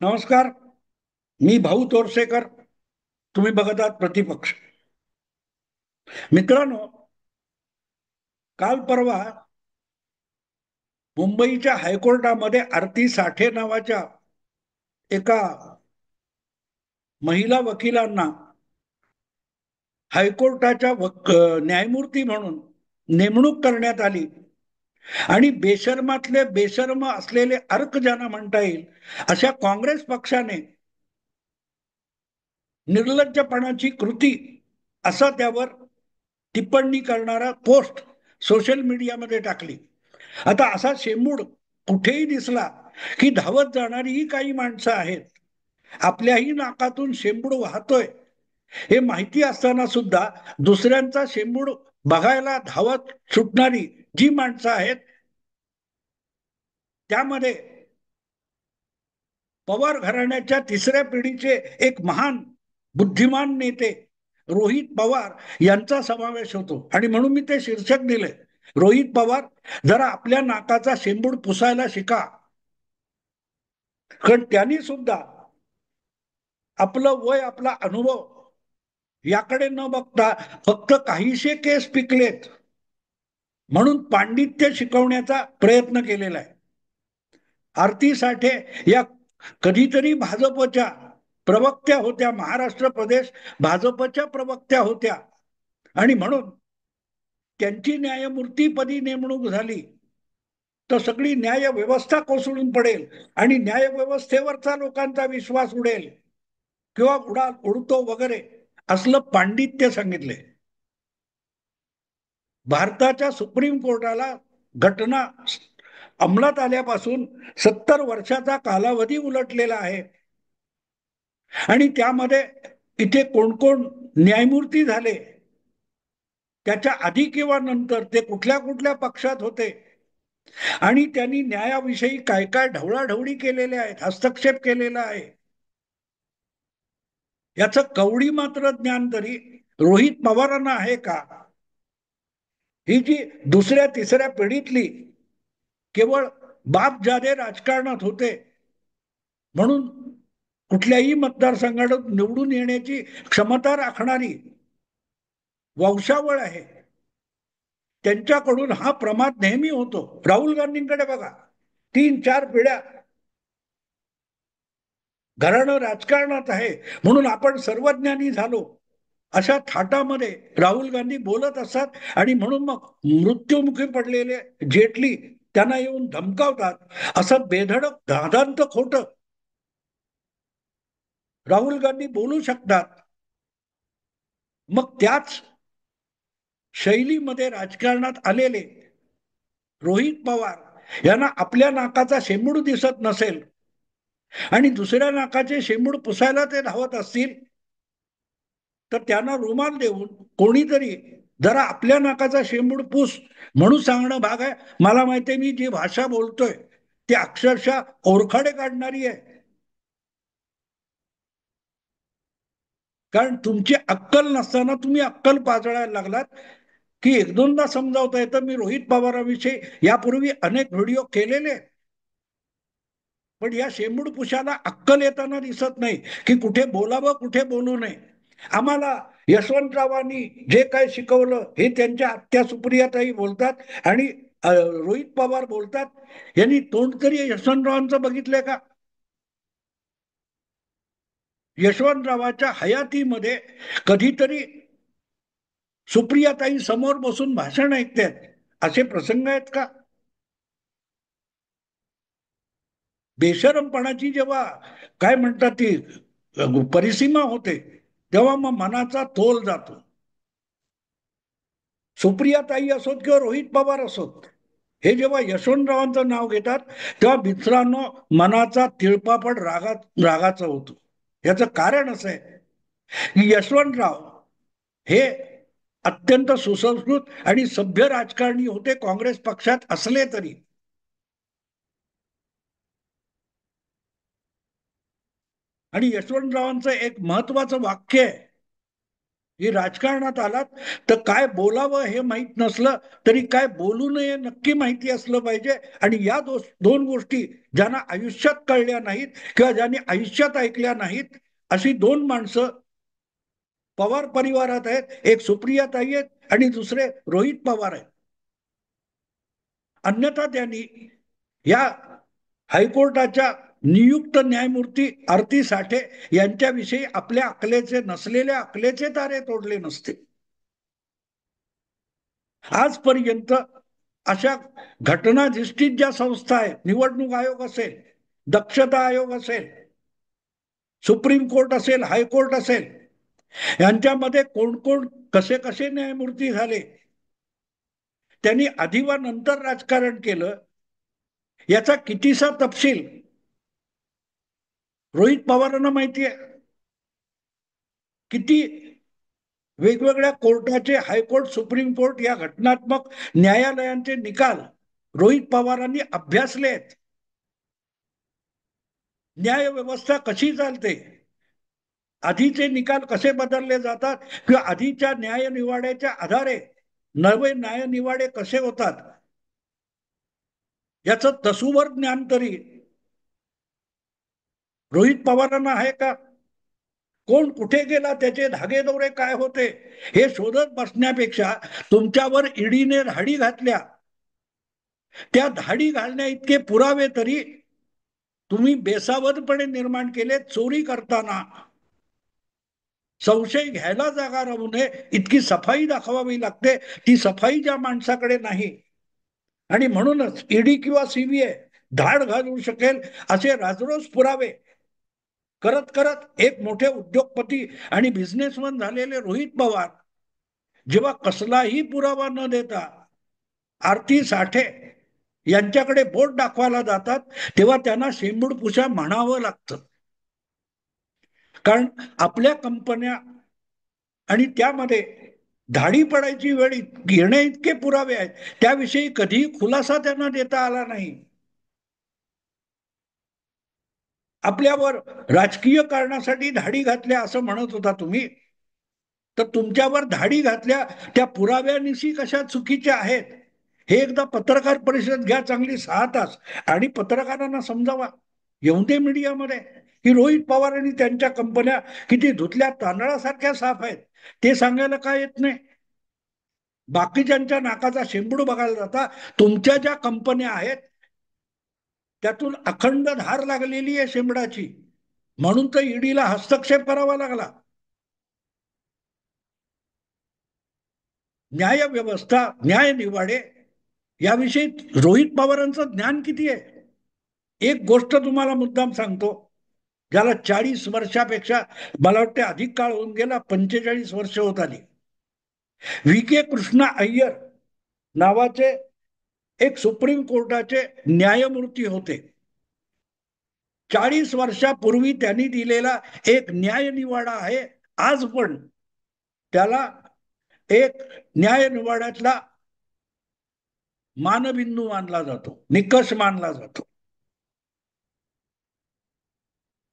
नमस्कार. मी भाऊ तोरसेकर. तुम्ही बघत आहात प्रतिपक्ष. मित्रांनो, काल परवा मुंबईच्या हायकोर्टामध्ये आरती साठे नावाच्या एका महिला वकिलांना हायकोर्टाच्या न्यायमूर्ती म्हणून नेमणूक करण्यात आली. आणि बेशर्मातले बेशर्म असलेले अर्क ज्यांना म्हणता येईल अशा काँग्रेस पक्षाने निर्लज्जपणाची कृती असं त्यावर टिप्पणी करणारा पोस्ट सोशल मीडियामध्ये टाकली. आता असा शेंबूड कुठेही दिसला की धावत जाणारी ही काही माणसं आहेत. आपल्याही नाकातून शेंबूड वाहतोय हे माहिती असताना सुद्धा दुसऱ्यांचा शेंबूड बघायला धावत सुटणारी जी माणसं आहेत, त्यामध्ये पवार घराण्याच्या तिसऱ्या पिढीचे एक महान बुद्धिमान नेते रोहित पवार यांचा समावेश होतो. आणि म्हणून मी ते शीर्षक दिले, रोहित पवार जरा आपल्या नाकाचा शेंबूड पुसायला शिका. कारण त्यांनी सुद्धा आपलं वय, आपला अनुभव याकडे न बघता फक्त काहीशे केस पिकलेत म्हणून पांडित्य शिकवण्याचा प्रयत्न केलेला आहे. आरती साठे या कधीतरी भाजपच्या प्रवक्त्या होत्या, महाराष्ट्र प्रदेश भाजपच्या प्रवक्त्या होत्या. आणि म्हणून त्यांची न्यायमूर्तीपदी नेमणूक झाली तर सगळी न्याय व्यवस्था कोसळून पडेल आणि न्याय व्यवस्थेवरचा लोकांचा विश्वास उडेल किंवा उडतो वगैरे असलं पांडित्य सांगितले. भारताच्या सुप्रीम कोर्टाला घटना अंमलात आल्यापासून 70 वर्षाचा कालावधी उलटलेला आहे. आणि त्यामध्ये इथे कोण कोण न्यायमूर्ती झाले, त्याच्या आधी किंवा नंतर ते कुठल्या कुठल्या पक्षात होते आणि त्यांनी न्यायाविषयी काय काय ढवळाढवळी केलेल्या आहेत, हस्तक्षेप केलेला आहे, याचं कवडी मात्र ज्ञान तरी रोहित पवारांना आहे का? ही जी दुसऱ्या तिसऱ्या पिढीतली केवळ बाप जादे राजकारणात होते म्हणून कुठल्याही मतदारसंघात निवडून येण्याची क्षमता राखणारी वंशावळ आहे, त्यांच्याकडून हा प्रमाद नेहमी होतो. राहुल गांधींकडे बघा, 3-4 पिढ्या घराणं राजकारणात आहे म्हणून आपण सर्वज्ञानी झालो अशा थाटामध्ये राहुल गांधी बोलत असतात. आणि म्हणून मग मृत्युमुखी पडलेले जेटली त्यांना येऊन धमकावतात. असं बेधडक धादांत खोटं राहुल गांधी बोलू शकतात. मग त्याच शैलीमध्ये राजकारणात आलेले रोहित पवार यांना आपल्या नाकाचा शेंबूड दिसत नसेल आणि दुसऱ्या नाकाचे शेंबूड पुसायला ते धावत असतील तर त्यांना रुमाल देऊन कोणीतरी जरा आपल्या नाकाचा शेंबूड पूस म्हणून सांगणं भाग आहे. मला माहितीये, मी जी भाषा बोलतोय ती अक्षरशः ओरखडे काढणारी आहे. कारण तुमची अक्कल नसताना तुम्ही अक्कल पाजळायला लागलात. की एक दोनदा समजावता येतं, मी रोहित पवारांविषयी यापूर्वी अनेक व्हिडिओ केलेले, पण या शेंबूड पुशाला अक्कल येताना दिसत नाही की कुठे बोलावं कुठे बोलू नये. आम्हाला यशवंतरावांनी जे काय शिकवलं हे त्यांच्या आत्या सुप्रियाताई बोलतात आणि रोहित पवार बोलतात. यांनी तोंड तरी यशवंतरावांचं बघितलंय का? यशवंतरावाच्या हयातीमध्ये कधीतरी सुप्रियाताई समोर बसून भाषण ऐकतात असे प्रसंग आहेत का? बेशरमपणाची जेव्हा काय म्हणतात ती परिसीमा होते तेव्हा मग मनाचा तोल जातो. सुप्रियाताई असोत किंवा रोहित पवार असोत, हे जेव्हा यशवंतरावांचं नाव घेतात तेव्हा मित्रांनो मनाचा तिळपापड रागाचा होतो. याचं कारण असं आहे की यशवंतराव हे अत्यंत सुसंस्कृत आणि सभ्य राजकारणी होते. काँग्रेस पक्षात असले तरी आणि यशवंतरावांचं एक महत्वाचं वाक्य आहे, ही राजकारणात आलात तर काय बोलावं हे माहीत नसलं तरी काय बोलू नये नक्की माहिती असलं पाहिजे. आणि या दोन गोष्टी ज्यांना आयुष्यात कळल्या नाहीत किंवा ज्यांनी आयुष्यात ऐकल्या नाहीत अशी दोन माणसं पवार परिवारात आहेत. एक सुप्रियाताई आहेत आणि दुसरे रोहित पवार आहेत. अन्यथा त्यांनी या हायकोर्टाच्या नियुक्त न्यायमूर्ती आरती साठे यांच्याविषयी आपल्या अकलेचे नसलेल्या अकलेचे तारे तोडले नसते. आजपर्यंत अशा घटनाधिष्ठित ज्या संस्था आहेत, निवडणूक आयोग असेल, दक्षता आयोग असेल, सुप्रीम कोर्ट असेल, हायकोर्ट असेल, यांच्यामध्ये कोण कोण कसे कसे न्यायमूर्ती झाले, त्यांनी आधी वा नंतर राजकारण केलं, याचा कितीसा तपशील रोहित पवारांना माहिती आहे. किती वेगवेगळ्या कोर्टाचे, हायकोर्ट, सुप्रीम कोर्ट या घटनात्मक न्यायालयांचे निकाल रोहित पवारांनी अभ्यासले आहेत. न्याय व्यवस्था कशी चालते, आधीचे निकाल कसे बदलले जातात किंवा आधीच्या न्याय निवाड्याच्या आधारे नवे न्याय निवाडे कसे होतात, याचं तसूवर ज्ञान तरी रोहित पवारांना आहे का? कोण कुठे गेला, त्याचे धागेदोरे काय होते, हे शोधत बसण्यापेक्षा तुमच्यावर ईडीने धाडी घातल्या, त्या धाडी घालण्या इतके पुरावे तरी तुम्ही बेसावधपणे निर्माण केले. चोरी करताना संशय घ्यायला जागा राहू नये इतकी सफाई दाखवावी लागते. ती सफाई ज्या माणसाकडे नाही, आणि म्हणूनच ईडी किंवा सीबीआय धाड घालू शकेल असे राजरोस पुरावे करत करत एक मोठे उद्योगपती आणि बिझनेसमन झालेले रोहित पवार जेव्हा कसलाही पुरावा न देता आरती साठे यांच्याकडे बोट दाखवायला जातात, तेव्हा त्यांना शेंबूड पुशा म्हणावं लागतं. कारण आपल्या कंपन्या आणि त्यामध्ये धाडी पडायची वेळ घेणे इतके पुरावे आहेत, त्याविषयी कधीही खुलासा त्यांना देता आला नाही. आपल्यावर राजकीय कारणासाठी धाडी घातल्या असं म्हणत होता तुम्ही, तर तुमच्यावर धाडी घातल्या त्या पुराव्यानिशी कशा चुकीच्या आहेत हे एकदा पत्रकार परिषद घ्या चांगली 6 तास, आणि पत्रकारांना समजावा. येऊन दे मीडियामध्ये की रोहित पवार आणि त्यांच्या कंपन्या किती धुतल्या तांदळासारख्या साफ आहेत, ते सांगायला काय येत नाही? बाकीच्यांच्या नाकाचा शेंबूड बघायला जाता. तुमच्या ज्या कंपन्या आहेत त्यातून अखंड धार लागलेली आहे शेंबडाची, म्हणून तर ईडीला हस्तक्षेप करावा लागला. न्याय व्यवस्था, न्याय निवाडे याविषयी रोहित पवारांचं ज्ञान किती आहे? एक गोष्ट तुम्हाला मुद्दाम सांगतो, ज्याला 40 वर्षापेक्षा मला वाटते अधिक काळ होऊन गेला, 45 वर्ष होत आली. व्ही के कृष्णा अय्यर नावाचे एक सुप्रीम कोर्टाचे न्यायमूर्ती होते. 40 वर्षापूर्वी त्यांनी दिलेला एक न्याय निवाडा आहे, आज पण त्याला एक न्याय निवाड्यातला मानबिंदू मानला जातो, निकष मानला जातो.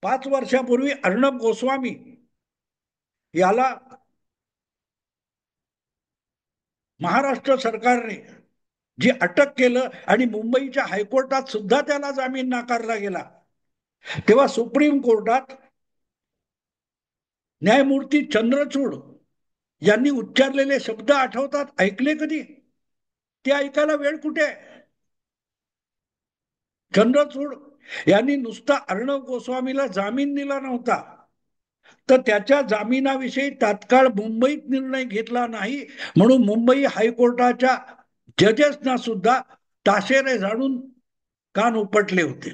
5 वर्षापूर्वी अर्णब गोस्वामी याला महाराष्ट्र सरकारने जी अटक केलं आणि मुंबईच्या हायकोर्टात सुद्धा त्याला जामीन नाकारला गेला, तेव्हा सुप्रीम कोर्टात न्यायमूर्ती चंद्रचूड यांनी उच्चारलेले शब्द आठवतात? ऐकले कधी? ते ऐकायला वेळ कुठे? चंद्रचूड यांनी नुसता अर्णब गोस्वामीला जामीन दिला नव्हता, तर त्याच्या जामिनाविषयी तात्काळ मुंबईत निर्णय घेतला नाही, म्हणून मुंबई हायकोर्टाच्या जजेसना सुद्धा ताशेरे झाडून कान उपटले होते.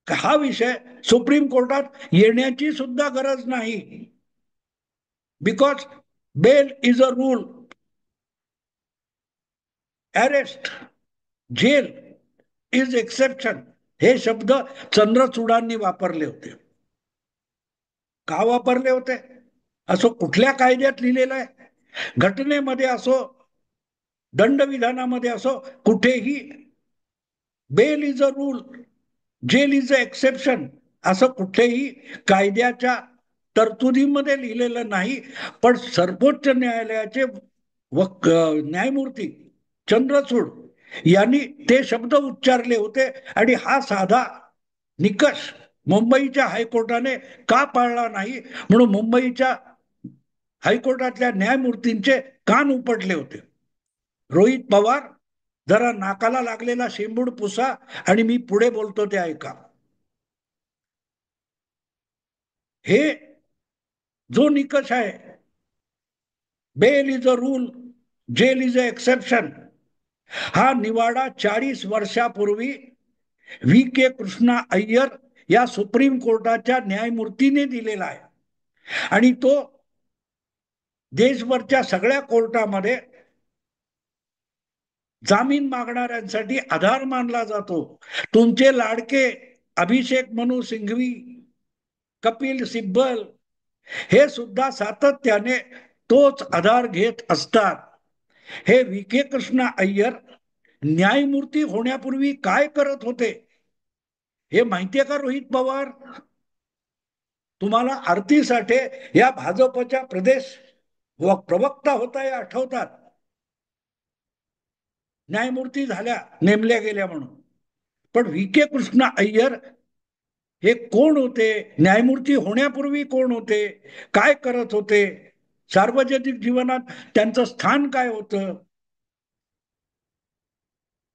हा विषय सुप्रीम कोर्टात येण्याची सुद्धा गरज नाही, because bail is a rule, arrest, jail is exception, हे शब्द चंद्रचूडांनी वापरले होते. का वापरले होते? असो कुठल्या कायद्यात लिहिलेलं आहे? घटनेमध्ये असो, दंडविधानामध्ये असो, कुठेही bail is a rule, jail is a exception असं कुठेही कायद्याच्या तरतुदीमध्ये लिहिलेलं नाही, पण सर्वोच्च न्यायालयाचे न्यायमूर्ती चंद्रचूड यांनी ते शब्द उच्चारले होते. आणि हा साधा निकष मुंबईच्या हायकोर्टाने का पाळला नाही, म्हणून मुंबईच्या हायकोर्टातल्या न्यायमूर्तींचे कान उपटले होते. रोहित पवार, जरा नाकाला लागलेला शेंबूड पुसा आणि मी पुढे बोलतो ते ऐका. हे जो निकष आहे, bail is a rule, jail is a exception, हा निवाडा 40 वर्षापूर्वी व्ही के कृष्णा अय्यर या सुप्रीम कोर्टाच्या न्यायमूर्तीने दिलेला आहे. आणि तो देशभरच्या सगळ्या कोर्टामध्ये जामीन मागणाऱ्यांसाठी आधार मानला जातो. तुमचे लाडके अभिषेक मनु सिंघवी, कपिल सिब्बल हे सुद्धा सातत्याने तोच आधार घेत असतात. हे व्ही के कृष्णा अय्यर न्यायमूर्ती होण्यापूर्वी काय करत होते हे माहितीये का रोहित पवार? तुम्हाला आरती साठे या भाजपच्या प्रदेश प्रवक्ता होता हे आठवतात, न्यायमूर्ती झाल्या, नेमल्या गेल्या म्हणून. पण व्ही के कृष्णा अय्यर हे कोण होते? न्यायमूर्ती होण्यापूर्वी कोण होते? काय करत होते? सार्वजनिक जीवनात त्यांचं स्थान काय होतं?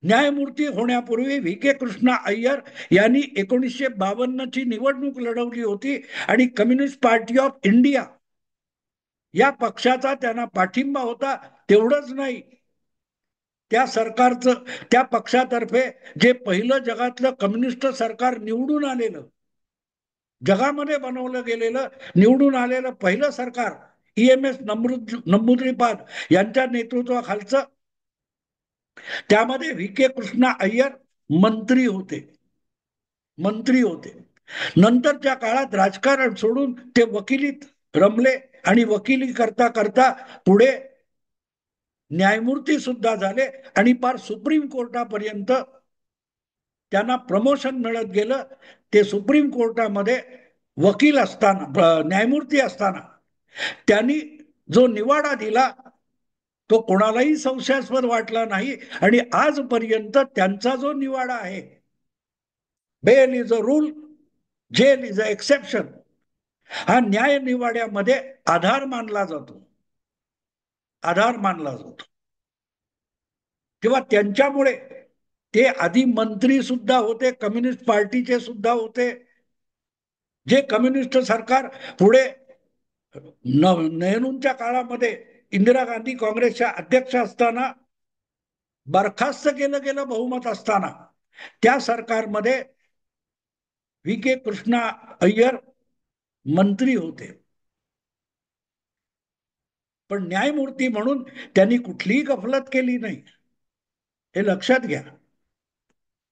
न्यायमूर्ती होण्यापूर्वी व्ही के कृष्णा अय्यर यांनी 1952 ची निवडणूक लढवली होती आणि कम्युनिस्ट पार्टी ऑफ इंडिया या पक्षाचा त्यांना पाठिंबा होता. तेवढंच नाही, त्या सरकारचं, त्या पक्षातर्फे जे पहिलं जगातलं कम्युनिस्ट सरकार निवडून आलेलं, जगामध्ये बनवलं गेलेलं निवडून आलेलं पहिलं सरकार, EMS नंबूद्रीपाद यांच्या नेतृत्वाखालचं, त्यामध्ये व्ही के कृष्णा अय्यर मंत्री होते. मंत्री होते. नंतरच्या काळात राजकारण सोडून ते वकिलीत रमले आणि वकिली करता करता पुढे न्यायमूर्ती सुद्धा झाले आणि पार सुप्रीम कोर्टापर्यंत त्यांना प्रमोशन मिळत गेलं. ते सुप्रीम कोर्टामध्ये वकील असताना, न्यायमूर्ती असताना त्यांनी जो निवाडा दिला तो कोणालाही संशयास्पद वाटला नाही. आणि आजपर्यंत त्यांचा जो निवाडा आहे, bail is a rule, jail is a exception, हा न्याय निवाड्यामध्ये आधार मानला जातो. आधार मानला जातो. तेव्हा त्यांच्यामुळे ते आधी मंत्री सुद्धा होते, कम्युनिस्ट पार्टीचे सुद्धा होते. जे कम्युनिस्ट सरकार पुढे नेहरूंच्या काळामध्ये इंदिरा गांधी काँग्रेसच्या अध्यक्ष असताना बरखास्त केलं गेलं बहुमत असताना, त्या सरकारमध्ये व्ही के कृष्णा अय्यर मंत्री होते. पण न्यायमूर्ती म्हणून त्यांनी कुठलीही गफलत केली नाही, हे लक्षात घ्या.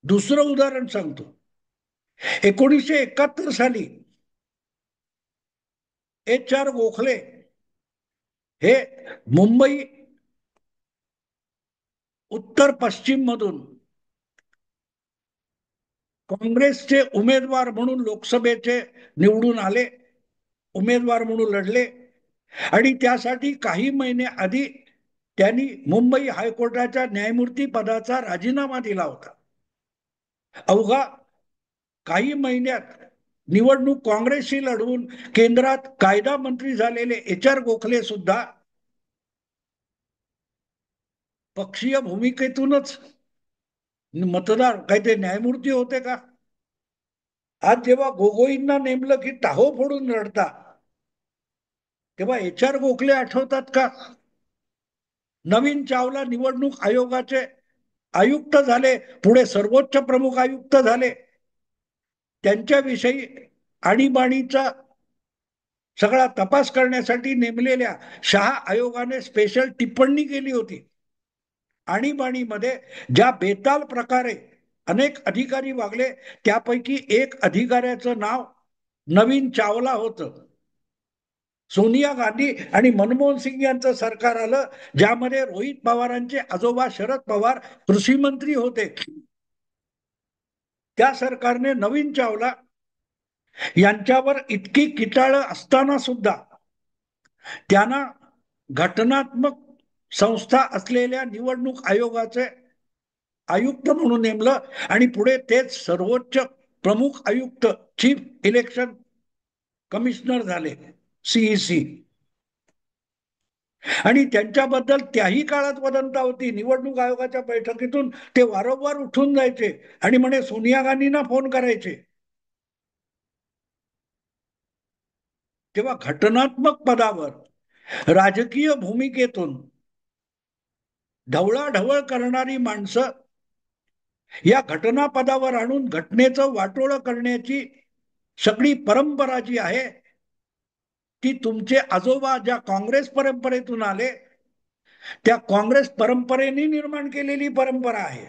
दुसरं उदाहरण सांगतो. 1971 साली HR गोखले हे मुंबई उत्तर पश्चिम मधून काँग्रेसचे उमेदवार म्हणून लोकसभेचे निवडून आले, उमेदवार म्हणून लढले. आणि त्यासाठी काही महिने आधी त्यांनी मुंबई हायकोर्टाच्या न्यायमूर्ती पदाचा राजीनामा दिला होता. अवघा काही महिन्यात निवडणूक काँग्रेसशी लढवून केंद्रात कायदा मंत्री झालेले HR गोखले सुद्धा पक्षीय भूमिकेतूनच मतदार, काय ते न्यायमूर्ती होते का? आज जेव्हा गोगोईंना नेमलं की टाहो फोडून रडता, तेव्हा HR गोखले आठवतात का? नवीन चावला निवडणूक आयोगाचे आयुक्त झाले, पुढे सर्वोच्च प्रमुख आयुक्त झाले. त्यांच्याविषयी आणीबाणीचा सगळा तपास करण्यासाठी नेमलेल्या शहा आयोगाने स्पेशल टिप्पणी केली होती. आणीबाणीमध्ये ज्या बेताल प्रकारे अनेक अधिकारी वागले, त्यापैकी एक अधिकाऱ्याचं नाव नवीन चावला होतं. सोनिया गांधी आणि मनमोहन सिंग यांचं सरकार आलं, ज्यामध्ये रोहित पवारांचे आजोबा शरद पवार कृषी मंत्री होते. त्या सरकारने नवीन चावला यांच्यावर इतकी किटाळ असताना सुद्धा त्यांना घटनात्मक संस्था असलेल्या निवडणूक आयोगाचे आयुक्त म्हणून नेमलं आणि पुढे तेच सर्वोच्च प्रमुख आयुक्त, चीफ इलेक्शन कमिशनर झाले, सीईसी. आणि त्यांच्याबद्दल त्याही काळात वदंता होती. निवडणूक आयोगाच्या बैठकीतून ते वारंवार उठून जायचे आणि म्हणे सोनिया गांधींना फोन करायचे. तेव्हा घटनात्मक पदावर राजकीय भूमिकेतून ढवळाढवळ करणारी माणसं या घटनापदावर आणून घटनेचं वाटोळं करण्याची सगळी परंपरा जी आहे ती तुमचे आजोबा ज्या काँग्रेस परंपरेतून आले त्या काँग्रेस परंपरेने निर्माण केलेली परंपरा आहे.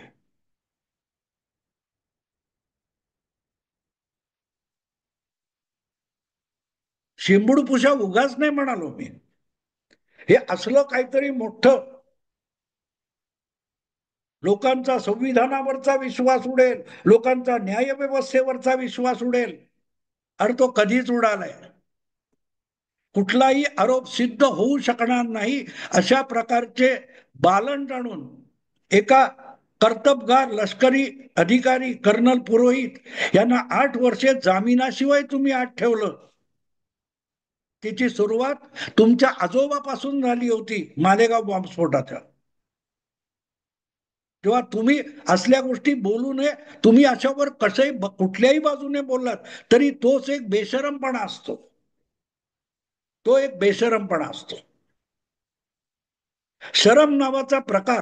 शिंबूडपुषा उगाच नाही म्हणालो मी. हे असलं काहीतरी मोठं, लोकांचा संविधानावरचा विश्वास उडेल, लोकांचा न्यायव्यवस्थेवरचा विश्वास उडेल, अरे तो कधीच उडालाय. कुठलाही आरोप सिद्ध होऊ शकणार नाही अशा प्रकारचे बालन आणून एका कर्तबगार लष्करी अधिकारी कर्नल पुरोहित यांना 8 वर्षे जामिनाशिवाय तुम्ही आत ठेवलं. तिची सुरुवात तुमच्या आजोबापासून झाली होती, मालेगाव बॉम्बस्फोटाच्या. तेव्हा तुम्ही असल्या गोष्टी बोलू नये. तुम्ही अशावर कसंही कुठल्याही बाजूने बोललात तरी तोच एक बेशरमपणा असतो, तो एक बेशरमपणा असतो. शरम नावाचा प्रकार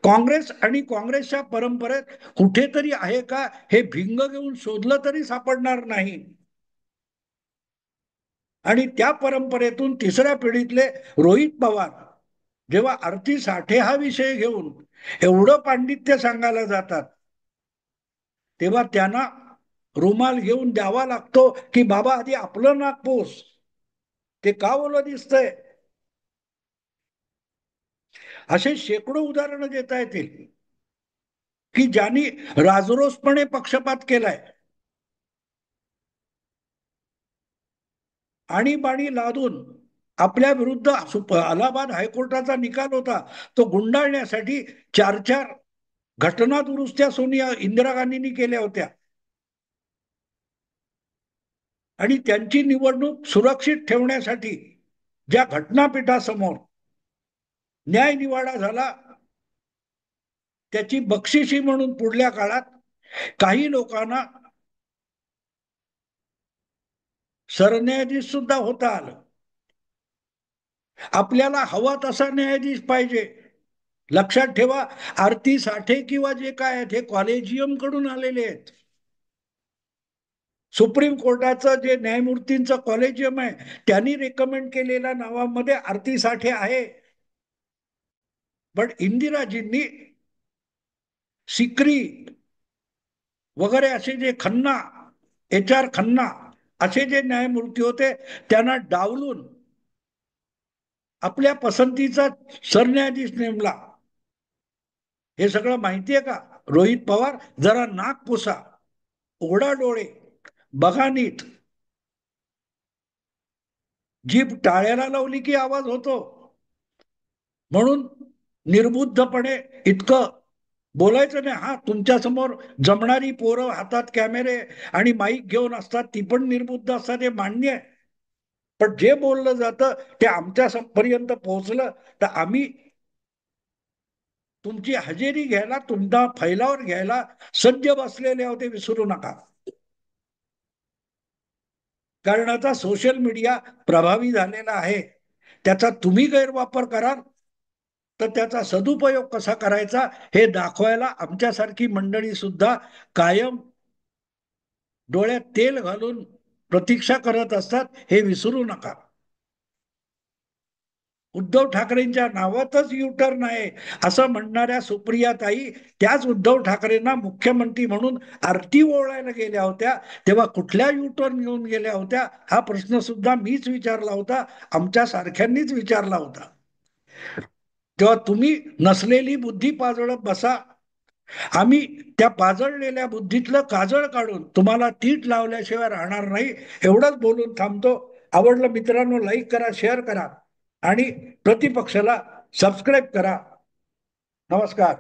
काँग्रेस आणि काँग्रेसच्या परंपरेत कुठेतरी आहे का हे भिंग घेऊन शोधलं तरी सापडणार नाही. आणि त्या परंपरेतून तिसऱ्या पिढीतले रोहित पवार जेव्हा आरती साठे हा विषय घेऊन एवढं पांडित्य सांगायला जातात तेव्हा त्यांना रुमाल घेऊन द्यावा लागतो की बाबा आधी आपलं नाक पोस. ते का ओलं दिसतंय. असे शेकडो उदाहरणं देता येतील की ज्यांनी राजरोसपणे पक्षपात केलाय, आणीबाणी लादून आपल्या विरुद्ध अलाहाबाद हायकोर्टाचा निकाल होता तो गुंडाळण्यासाठी 4 घटना दुरुस्त्या सोनिया इंदिरा गांधींनी केल्या होत्या. आणि त्यांची निवडणूक सुरक्षित ठेवण्यासाठी ज्या घटनापीठासमोर न्यायनिवाडा झाला त्याची बक्षिशी म्हणून पुढल्या काळात काही लोकांना सरन्यायाधीश सुद्धा होता आलं. आपल्याला हवा तसा न्यायाधीश पाहिजे. लक्षात ठेवा, आरती साठे किंवा जे काय आहेत हे कॉलेजियम कडून आलेले आहेत. सुप्रीम कोर्टाचं जे न्यायमूर्तींचं कॉलेजियम आहे त्यांनी रेकमेंड केलेल्या नावामध्ये आरती साठे आहे. पण इंदिराजींनी सिकरी वगैरे असे जे खन्ना, HR खन्ना असे जे न्यायमूर्ती होते त्यांना डावलून आपल्या पसंतीचा सरन्यायाधीश नेमला. हे सगळं माहितीये का? रोहित पवार जरा नाक पुसा, उघडा डोळे, बघा नीट. जीभ टाळ्याला लावली की आवाज होतो. म्हणून निर्बुद्धपणे इतकं बोलायचं नाही. हा, तुमच्या समोर जमणारी पोरं हातात कॅमेरे आणि माईक घेऊन असतात ती पण निर्बुद्ध असतात हे मान्य आहे. पण जे बोललं जातं ते आमच्या पर्यंत पोहोचलं तर आम्ही तुमची हजेरी घ्यायला, तुमचा फैलावर घ्यायला सज्ज बसलेले होते, विसरू नका. कारण आता सोशल मीडिया प्रभावी झालेला आहे. त्याचा तुम्ही गैरवापर कराल तर त्याचा सदुपयोग कसा करायचा हे दाखवायला आमच्यासारखी मंडळी सुद्धा कायम डोळ्यात तेल घालून प्रतीक्षा करत असतात, हे विसरू नका. उद्धव ठाकरेंच्या नावातच युटर्न आहे असं म्हणणाऱ्या सुप्रियाताई त्याच उद्धव ठाकरेंना मुख्यमंत्री म्हणून आरती ओवाळायला गेल्या होत्या तेव्हा कुठल्या युटर्न घेऊन गेल्या होत्या हा प्रश्न सुद्धा मीच विचारला होता, आमच्या सारख्यांनीच विचारला होता. तेव्हा तुम्ही नसलेली बुद्धी पाजळत बसा आम्ही त्या पाजळलेल्या बुद्धीतलं काजळ काढून तुम्हाला तीट लावल्याशिवाय राहणार नाही, एवढंच बोलून थांबतो. आवडलं मित्रांनो, लाईक करा, शेअर करा आणि प्रतिपक्षाला सबस्क्राईब करा. नमस्कार.